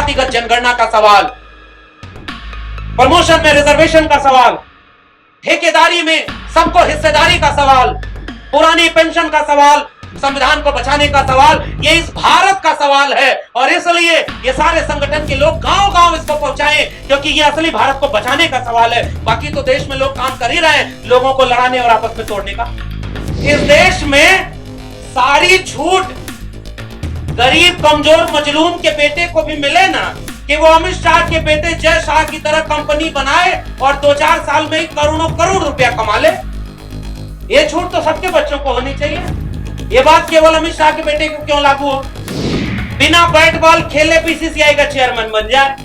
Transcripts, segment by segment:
जातिगत जनगणना का सवाल, प्रमोशन में रिजर्वेशन का सवाल, ठेकेदारी में सबको हिस्सेदारी का सवाल, पुरानी पेंशन का सवाल, संविधान को बचाने का सवाल, ये इस भारत का सवाल है। और इसलिए ये सारे संगठन के लोग गांव-गांव इसको पहुंचाएं, क्योंकि ये असली भारत को बचाने का सवाल है। बाकी तो देश में लोग काम कर ही रहे हैं लोगों को लड़ाने और आपस में तोड़ने का। इस देश में सारी छूट गरीब कमजोर मजलूम के बेटे को भी मिले ना, कि वो अमित शाह के बेटे जय शाह की तरह कंपनी बनाए और 2-4 साल में ही करोड़ों करोड़ रुपया कमा ले। ये छूट तो सबके बच्चों को होनी चाहिए। ये बात केवल अमित शाह के बेटे को क्यों लागू हो? बिना बैट बॉल खेले बीसीसीआई का चेयरमैन बन जाए।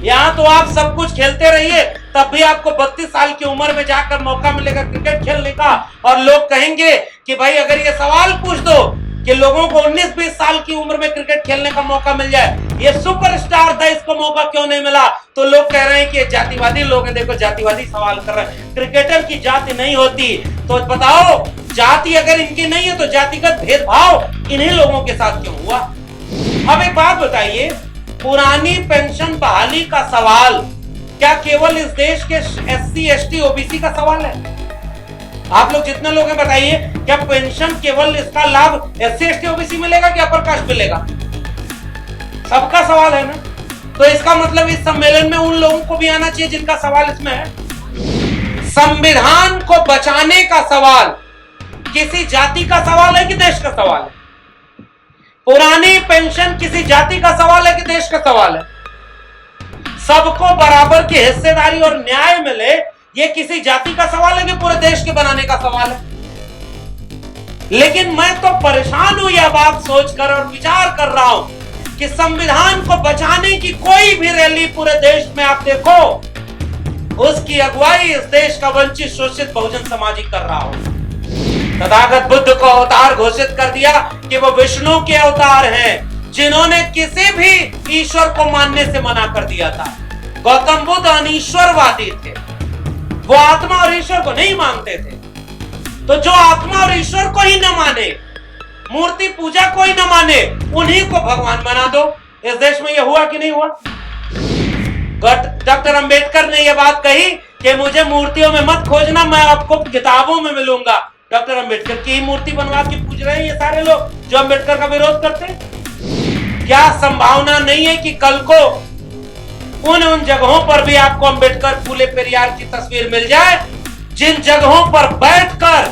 यहां तो आप सब कुछ खेलते रहिए, तब भी आपको 32 साल की उम्र में जाकर मौका मिलेगा क्रिकेट खेलने का। और लोग कहेंगे कि भाई अगर ये सवाल पूछ दो कि लोगों को 19-20 साल की उम्र में क्रिकेट खेलने का मौका मिल जाए, ये सुपरस्टार था, इसको मौका क्यों नहीं मिला? तो लोग कह रहे हैं कि ये जातिवादी लोग हैं। देखो, जातिवादी सवाल कर रहे हैं। क्रिकेटर की जाति नहीं होती, तो बताओ जाति अगर इनकी नहीं है तो जातिगत भेदभाव इन्हीं लोगों के साथ क्यों हुआ? अब एक बात बताइए, पुरानी पेंशन बहाली का सवाल क्या केवल इस देश के SC, ST, OBC का सवाल है? आप लोग जितने लोग हैं बताइए, क्या पेंशन केवल इसका लाभ SC, ST, OBC मिलेगा कि अपर कास्ट मिलेगा? सबका सवाल है ना। तो इसका मतलब इस सम्मेलन में उन लोगों को भी आना चाहिए जिनका सवाल इसमें है। संविधान को बचाने का सवाल किसी जाति का सवाल है कि देश का सवाल है? पुरानी पेंशन किसी जाति का सवाल है कि देश का सवाल है? सबको बराबर की हिस्सेदारी और न्याय मिले, ये किसी जाति का सवाल है कि पूरे देश के बनाने का सवाल है? लेकिन मैं तो परेशान हूं यह बात सोचकर और विचार कर रहा हूं कि संविधान को बचाने की कोई भी रैली पूरे देश में आप देखो, उसकी अगुवाई इस देश का वंचित शोषित बहुजन समाज ही कर रहा हो। तथागत बुद्ध को अवतार घोषित कर दिया कि वो विष्णु के अवतार हैं, जिन्होंने किसी भी ईश्वर को मानने से मना कर दिया था। गौतम बुद्ध अनीश्वरवादी थे, वो आत्मा और ईश्वर को नहीं मानते थे। तो जो आत्मा और ईश्वर को ही न माने, मूर्ति पूजा को ही न माने, उन्हीं को भगवान बना दो। इस देश में यह हुआ कि नहीं हुआ? डॉक्टर अंबेडकर ने यह बात कही कि मुझे मूर्तियों में मत खोजना, मैं आपको किताबों में मिलूंगा। डॉक्टर अंबेडकर की मूर्ति बनवा के पूज रहे हैं ये सारे लोग जो अंबेडकर का विरोध करते हैं। क्या संभावना नहीं है कि कल को उन जगहों पर भी आपको अंबेडकर, फूले पेरियार की तस्वीर मिल जाए, जिन जगहों पर बैठकर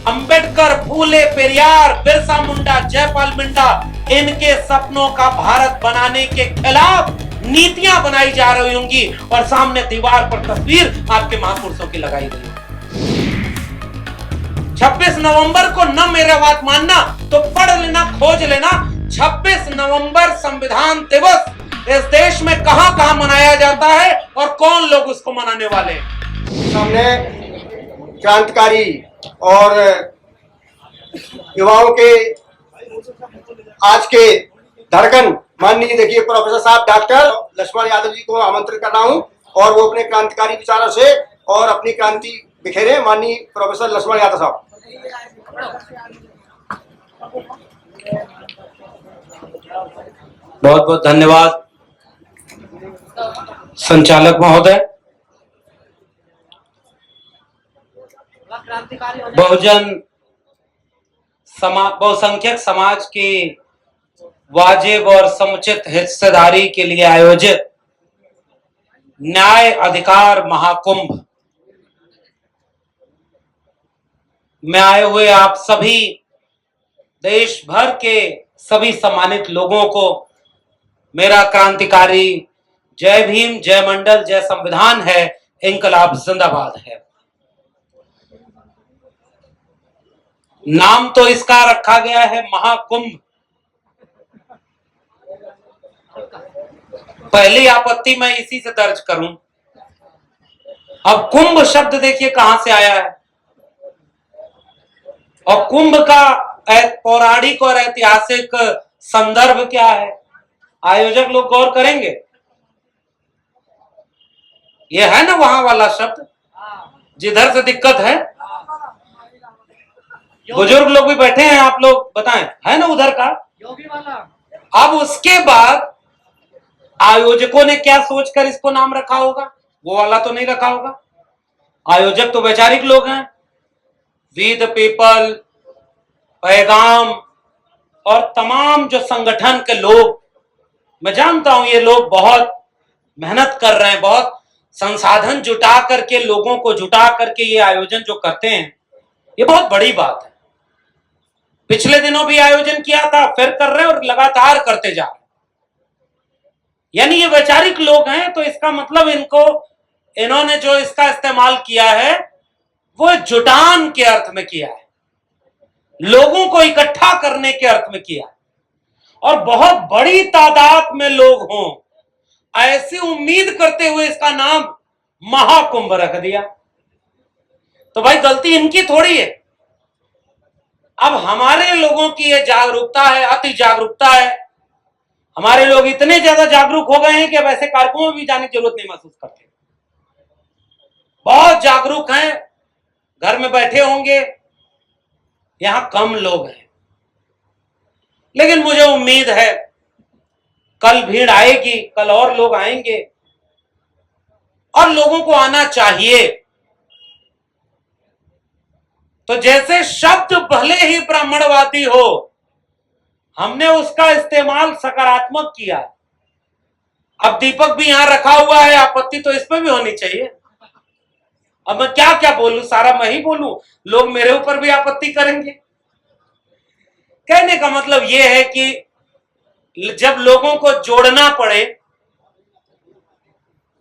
अंबेडकर, फूले पेरियार, बिरसा मुंडा, जयपाल मिंडा इनके सपनों का भारत बनाने के खिलाफ नीतियां बनाई जा रही होंगी और सामने दीवार पर तस्वीर आपके महापुरुषों की लगाई गई। 26 नवंबर को न मेरा बात मानना तो पढ़ लेना, खोज लेना। 26 नवंबर संविधान दिवस इस देश में कहां कहां मनाया जाता है और कौन लोग उसको मनाने वाले हैं? सामने क्रांतिकारी और युवाओं के आज के धड़कन माननीय देखिए प्रोफेसर साहब डॉक्टर लक्ष्मण यादव जी को आमंत्रित कर रहा हूं और वो अपने क्रांतिकारी विचारों से और अपनी क्रांति बिखेरे। माननीय प्रोफेसर लक्ष्मण यादव साहब। बहुत बहुत धन्यवाद संचालक महोदय। बहुसंख्यक समाज की वाजिब और समुचित हिस्सेदारी के लिए आयोजित न्याय अधिकार महाकुंभ में आए हुए आप सभी देश भर के सभी सम्मानित लोगों को मेरा क्रांतिकारी जय भीम, जय मंडल, जय संविधान है, इंकलाब जिंदाबाद है। नाम तो इसका रखा गया है महाकुंभ। पहली आपत्ति मैं इसी से दर्ज करूं। अब कुंभ शब्द देखिए कहां से आया है और कुंभ का पौराणिक और ऐतिहासिक संदर्भ क्या है, आयोजक लोग गौर करेंगे। यह है ना वहां वाला शब्द जिधर से दिक्कत है। बुजुर्ग लोग भी बैठे हैं, आप लोग बताएं, है ना उधर का योगी वाला। अब उसके बाद आयोजकों ने क्या सोचकर इसको नाम रखा होगा, वो वाला तो नहीं रखा होगा। आयोजक तो वैचारिक लोग हैं, वी द पीपल, पैगाम और तमाम जो संगठन के लोग, मैं जानता हूं ये लोग बहुत मेहनत कर रहे हैं, बहुत संसाधन जुटा करके, लोगों को जुटा करके ये आयोजन जो करते हैं, ये बहुत बड़ी बात है। पिछले दिनों भी आयोजन किया था, फिर कर रहे हैं और लगातार करते जा रहे हैं। यानी ये वैचारिक लोग हैं, तो इसका मतलब इन्होंने जो इसका इस्तेमाल किया है वो जुटान के अर्थ में किया है, लोगों को इकट्ठा करने के अर्थ में किया है, और बहुत बड़ी तादाद में लोग हों ऐसी उम्मीद करते हुए इसका नाम महाकुंभ रख दिया। तो भाई गलती इनकी थोड़ी है। अब हमारे लोगों की ये जागरूकता है, अति जागरूकता है। हमारे लोग इतने ज्यादा जागरूक हो गए हैं कि अब ऐसे कार्यक्रमों में भी जाने की जरूरत नहीं महसूस करते। बहुत जागरूक हैं, घर में बैठे होंगे, यहां कम लोग हैं, लेकिन मुझे उम्मीद है कल भीड़ आएगी, कल और लोग आएंगे, और लोगों को आना चाहिए। तो जैसे शब्द भले ही ब्राह्मणवादी हो, हमने उसका इस्तेमाल सकारात्मक किया। अब दीपक भी यहां रखा हुआ है, आपत्ति तो इस पे भी होनी चाहिए। अब मैं क्या क्या बोलूं, सारा मैं ही बोलूं, लोग मेरे ऊपर भी आपत्ति करेंगे। कहने का मतलब यह है कि जब लोगों को जोड़ना पड़े,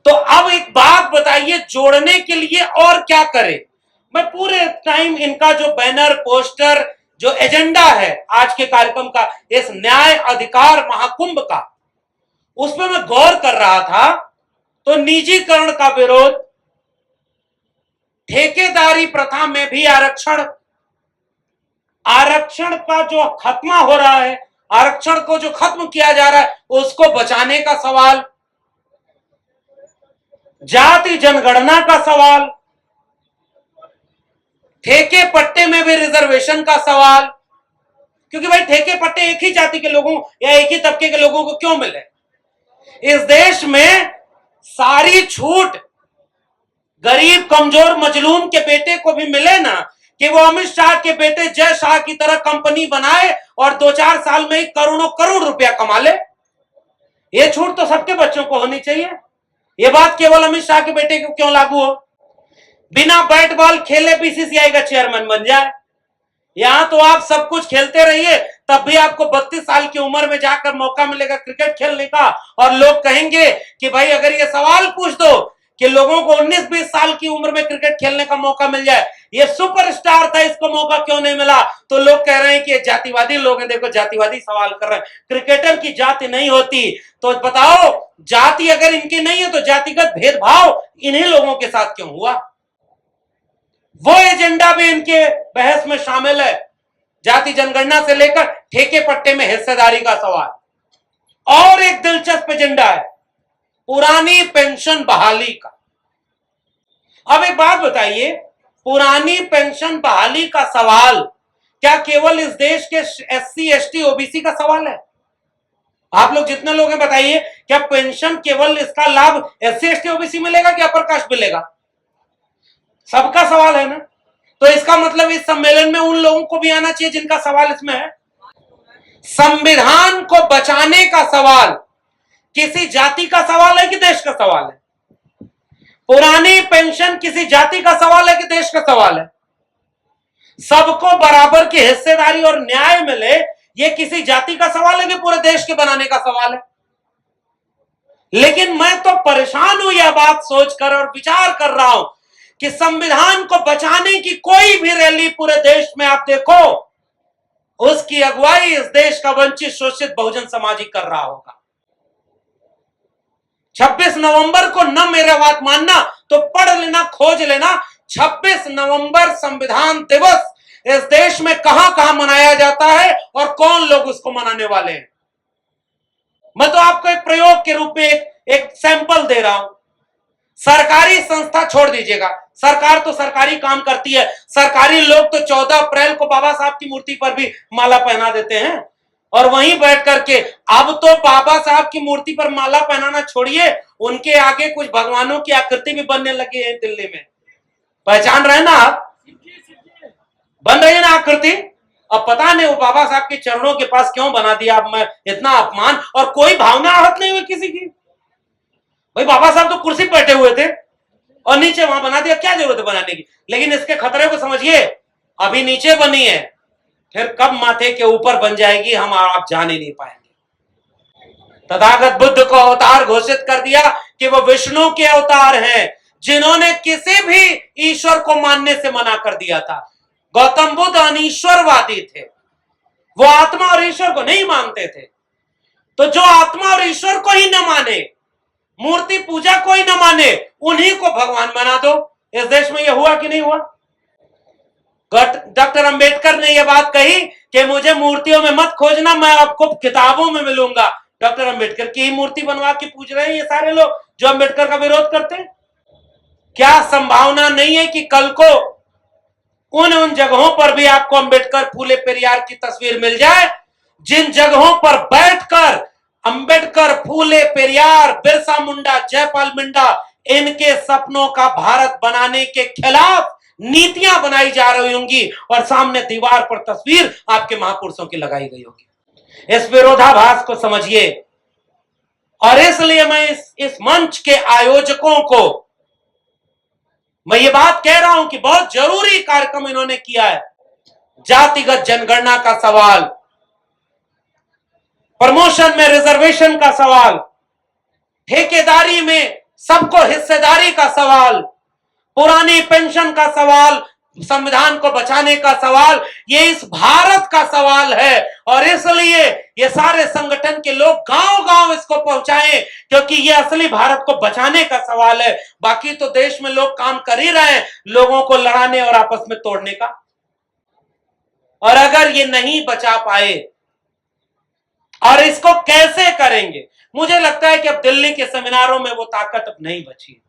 तो अब एक बात बताइए, जोड़ने के लिए और क्या करें। मैं पूरे टाइम इनका जो बैनर, पोस्टर, जो एजेंडा है आज के कार्यक्रम का, इस न्याय अधिकार महाकुंभ का, उसमें मैं गौर कर रहा था। तो निजीकरण का विरोध, ठेकेदारी प्रथा में भी आरक्षण का जो खत्म हो रहा है, आरक्षण को जो खत्म किया जा रहा है उसको बचाने का सवाल, जाति जनगणना का सवाल, ठेके पट्टे में भी रिजर्वेशन का सवाल। क्योंकि भाई ठेके पट्टे एक ही जाति के लोगों या एक ही तबके के लोगों को क्यों मिले? इस देश में सारी छूट गरीब कमजोर मजलूम के बेटे को भी मिले ना, कि वो अमित शाह के बेटे जय शाह की तरह कंपनी बनाए और 2-4 साल में ही करोड़ों करोड़ रुपया कमा ले। ये छूट तो सबके बच्चों को होनी चाहिए। ये बात केवल अमित शाह के बेटे को क्यों लागू हो? बिना बैट बॉल खेले बीसीसीआई का चेयरमैन बन जाए। यहां तो आप सब कुछ खेलते रहिए, तब भी आपको 32 साल की उम्र में जाकर मौका मिलेगा क्रिकेट खेलने का, और लोग कहेंगे कि भाई अगर ये सवाल पूछ दो कि लोगों को 19-20 साल की उम्र में क्रिकेट खेलने का मौका मिल जाए, ये सुपरस्टार था, इसको मौका क्यों नहीं मिला? तो लोग कह रहे हैं कि जातिवादी लोग हैं, देखो जातिवादी सवाल कर रहे हैं, क्रिकेटर की जाति नहीं होती। तो बताओ, जाति अगर इनकी नहीं है तो जातिगत भेदभाव इन्हीं लोगों के साथ क्यों हुआ? वो एजेंडा भी इनके बहस में शामिल है, जाति जनगणना से लेकर ठेके पट्टे में हिस्सेदारी का सवाल। और एक दिलचस्प एजेंडा है पुरानी पेंशन बहाली का। अब एक बात बताइए, पुरानी पेंशन बहाली का सवाल क्या केवल इस देश के SC ST OBC का सवाल है? आप लोग जितने लोग हैं बताइए, क्या पेंशन केवल इसका लाभ SC ST OBC मिलेगा कि अपर कास्ट मिलेगा? सबका सवाल है ना। तो इसका मतलब इस सम्मेलन में उन लोगों को भी आना चाहिए जिनका सवाल इसमें है। संविधान को बचाने का सवाल किसी जाति का सवाल है कि देश का सवाल है? पुरानी पेंशन किसी जाति का सवाल है कि देश का सवाल है? सबको बराबर की हिस्सेदारी और न्याय मिले, यह किसी जाति का सवाल है कि पूरे देश के बनाने का सवाल है? लेकिन मैं तो परेशान हूं यह बात सोचकर और विचार कर रहा हूं कि संविधान को बचाने की कोई भी रैली पूरे देश में आप देखो, उसकी अगुवाई इस देश का वंचित शोषित बहुजन समाज ही कर रहा होगा। 26 नवंबर को न मेरा बात मानना तो पढ़ लेना, खोज लेना, 26 नवंबर संविधान दिवस इस देश में कहां कहां मनाया जाता है और कौन लोग उसको मनाने वाले हैं। मैं तो आपको एक प्रयोग के रूप में एक सैंपल दे रहा हूं। सरकारी संस्था छोड़ दीजिएगा, सरकार तो सरकारी काम करती है। सरकारी लोग तो 14 अप्रैल को बाबा साहब की मूर्ति पर भी माला पहना देते हैं। और वहीं बैठ करके अब तो बाबा साहब की मूर्ति पर माला पहनाना छोड़िए, उनके आगे कुछ भगवानों की आकृति भी बनने लगी है दिल्ली में। पहचान रहे ना आप? बन रही है ना आकृति। अब पता नहीं वो बाबा साहब के चरणों के पास क्यों बना दिया अब मैं इतना अपमान, और कोई भावना आहत नहीं हुई किसी की। भाई बाबा साहब तो कुर्सी पर बैठे हुए थे और नीचे वहां बना दिया, क्या जरूरत है बनाने की। लेकिन इसके खतरे को समझिए, अभी नीचे बनी है, फिर कब माथे के ऊपर बन जाएगी हम आप जान ही नहीं पाएंगे। तथागत बुद्ध को अवतार घोषित कर दिया कि वो विष्णु के अवतार हैं, जिन्होंने किसी भी ईश्वर को मानने से मना कर दिया था। गौतम बुद्ध अनीश्वरवादी थे, वो आत्मा और ईश्वर को नहीं मानते थे। तो जो आत्मा और ईश्वर को ही न माने, मूर्ति पूजा को ही न माने, उन्हीं को भगवान बना दो। इस देश में यह हुआ कि नहीं हुआ? डॉक्टर अंबेडकर ने यह बात कही कि मुझे मूर्तियों में मत खोजना, मैं आपको किताबों में मिलूंगा। डॉक्टर अंबेडकर की ही मूर्ति बनवा के पूज रहे हैं ये सारे लोग जो अंबेडकर का विरोध करते हैं। क्या संभावना नहीं है कि कल को उन जगहों पर भी आपको अंबेडकर फूले पेरियार की तस्वीर मिल जाए, जिन जगहों पर बैठकर अंबेडकर, फूले पेरियार, बिरसा मुंडा, जयपाल मिंडा इनके सपनों का भारत बनाने के खिलाफ नीतियां बनाई जा रही होंगी और सामने दीवार पर तस्वीर आपके महापुरुषों की लगाई गई होगी। इस विरोधाभास को समझिए। और इसलिए मैं इस मंच के आयोजकों को मैं ये बात कह रहा हूं कि बहुत जरूरी कार्यक्रम इन्होंने किया है। जातिगत जनगणना का सवाल, प्रमोशन में रिजर्वेशन का सवाल, ठेकेदारी में सबको हिस्सेदारी का सवाल, पुरानी पेंशन का सवाल, संविधान को बचाने का सवाल, ये इस भारत का सवाल है। और इसलिए ये सारे संगठन के लोग गांव-गांव इसको पहुंचाएं, क्योंकि ये असली भारत को बचाने का सवाल है। बाकी तो देश में लोग काम कर ही रहे हैं लोगों को लड़ाने और आपस में तोड़ने का। और अगर ये नहीं बचा पाए, और इसको कैसे करेंगे? मुझे लगता है कि अब दिल्ली के सेमिनारों में वो ताकत अब नहीं बची।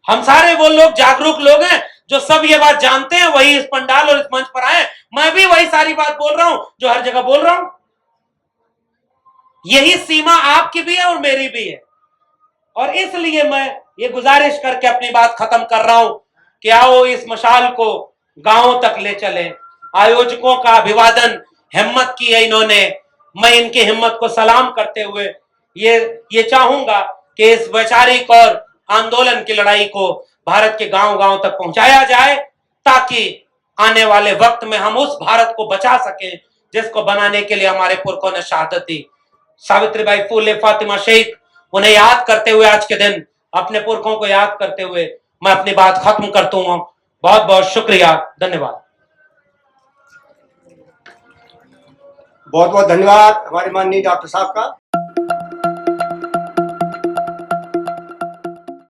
हम सारे वो लोग जागरूक लोग हैं जो सब ये बात जानते हैं, वही इस पंडाल और इस मंच पर आए। मैं भी वही सारी बात बोल रहा हूं जो हर जगह बोल रहा हूं। यही सीमा आपकी भी है और मेरी भी है। और इसलिए मैं ये गुजारिश करके अपनी बात खत्म कर रहा हूं कि आओ इस मशाल को गांवों तक ले चलें। आयोजकों का अभिवादन, हिम्मत की है इन्होंने। मैं इनकी हिम्मत को सलाम करते हुए ये चाहूंगा कि इस वैचारिक और आंदोलन की लड़ाई को भारत के गांव-गांव तक पहुंचाया जाए, ताकि आने वाले वक्त में हम उस भारत को बचा सकें जिसको बनाने के लिए हमारे पुरखों ने शहादत दी। सावित्रीबाई फूले, फातिमा शेख, उन्हें याद करते हुए आज के दिन, अपने पुरखों को याद करते हुए मैं अपनी बात खत्म करता हूं। बहुत बहुत शुक्रिया, धन्यवाद। बहुत बहुत धन्यवाद हमारे माननीय डॉक्टर साहब का।